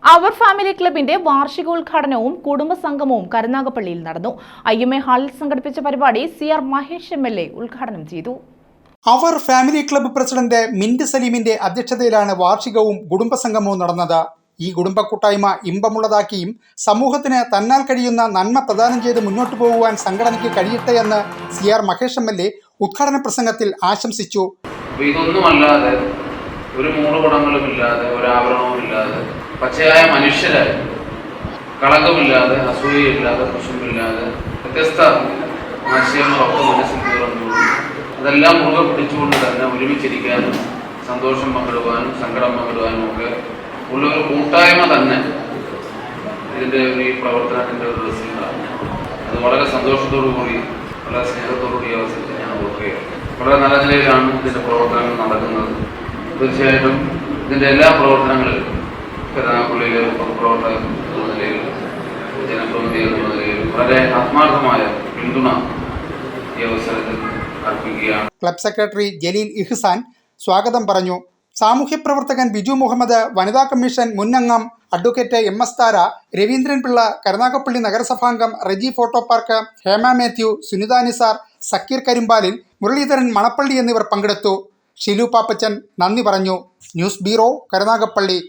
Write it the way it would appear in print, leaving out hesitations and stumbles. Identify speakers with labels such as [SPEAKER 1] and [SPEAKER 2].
[SPEAKER 1] അവർ family ക്ലബിന്റെ വാർഷികോദ്ഘാടനവും കുടുംബസംഗമവും കരുനാഗപ്പള്ളിയിൽ നടന്നു. IMA ഹാളിൽ സംഘടിപ്പിച്ച പരിപാടി CR മഹേഷ് MLA ഉദ്ഘാടനം ചെയ്തു.
[SPEAKER 2] അവർ ഫാമിലി ക്ലബ്ബ് പ്രസിഡന്റ് മിന്റ് സലീമിന്റെ അധ്യക്ഷതയിലാണ് വാർഷികവും കുടുംബസംഗമവും നടന്നത്. ഈ കുടുംബ കൂട്ടായ്മ ഇമ്പമുള്ളതാക്കിയും സമൂഹത്തിന് തന്നാൽ കഴിയുന്ന നന്മ പ്രദാനം ചെയ്ത് മുന്നോട്ട് പോകുവാൻ സംഘടനയ്ക്ക് കഴിയട്ടെ എന്ന് CR മഹേഷ് MLA ഉദ്ഘാടന പ്രസംഗത്തിൽ ആശംസിച്ചു.
[SPEAKER 3] ഇതൊന്നുമല്ലാതെ ഒരു മൂടുപടങ്ങളുമില്ലാതെ ഒരാവരണവുമില്ലാതെ പച്ചയായ മനുഷ്യരായി കളങ്കമില്ലാതെ അസൂയയില്ലാതെ കുശുമ്പില്ലാതെ വ്യത്യസ്ത ആശയങ്ങളൊക്കെ മനസ്സിൽ തുറന്നുകൊണ്ട് അതെല്ലാം മുറുകെ പിടിച്ചുകൊണ്ട് തന്നെ ഒരുമിച്ചിരിക്കാനും സന്തോഷം പങ്കിടുവാനും സങ്കടം പങ്കിടുവാനും ഒക്കെ ഉള്ള ഒരു കൂട്ടായ്മ തന്നെ ഇതിൻ്റെ ഈ പ്രവർത്തനത്തിൻ്റെ ഒരു റിസൾട്ടാണ്. അത് വളരെ സന്തോഷത്തോടു കൂടി വളരെ സ്നേഹത്തോടുകൂടി ഈ അവസരത്തിൽ ഞാൻ ഓർക്കുകയാണ്. വളരെ നല്ല നിലയിലാണ് ഇതിൻ്റെ പ്രവർത്തനങ്ങൾ നടക്കുന്നത്. തീർച്ചയായിട്ടും ഇതിൻ്റെ എല്ലാ പ്രവർത്തനങ്ങളിലും കരുനാഗപ്പള്ളിയിലെ പൊതുപ്രവർത്തകർ എന്ന നിലയിൽ ജനപ്രതിനിധി എന്ന നിലയിൽ വളരെ ആത്മാർത്ഥമായ പിന്തുണ ഈ അവസരത്തിൽ അർപ്പിക്കുകയാണ്.
[SPEAKER 2] ക്ലബ് സെക്രട്ടറി ജലീൽ ഇഹ്സാൻ സ്വാഗതം പറഞ്ഞു. സാമൂഹ്യ പ്രവർത്തകൻ ബിജു മുഹമ്മദ്, വനിതാ കമ്മീഷൻ മുൻ അംഗം അഡ്വക്കേറ്റ് MS താര, രവീന്ദ്രൻ പിള്ള, കരുനാഗപ്പള്ളി നഗരസഭാംഗം റെജി ഫോട്ടോ പാർക്ക്, ഹേമ മാത്യു, സുനിത നിസാർ, സക്കീർ കരിമ്പാലിൽ, മുരളീധരൻ മണപ്പള്ളി എന്നിവർ പങ്കെടുത്തു. ഷിലു പാപ്പച്ചൻ നന്ദി പറഞ്ഞു. News bureau, Karunagappally.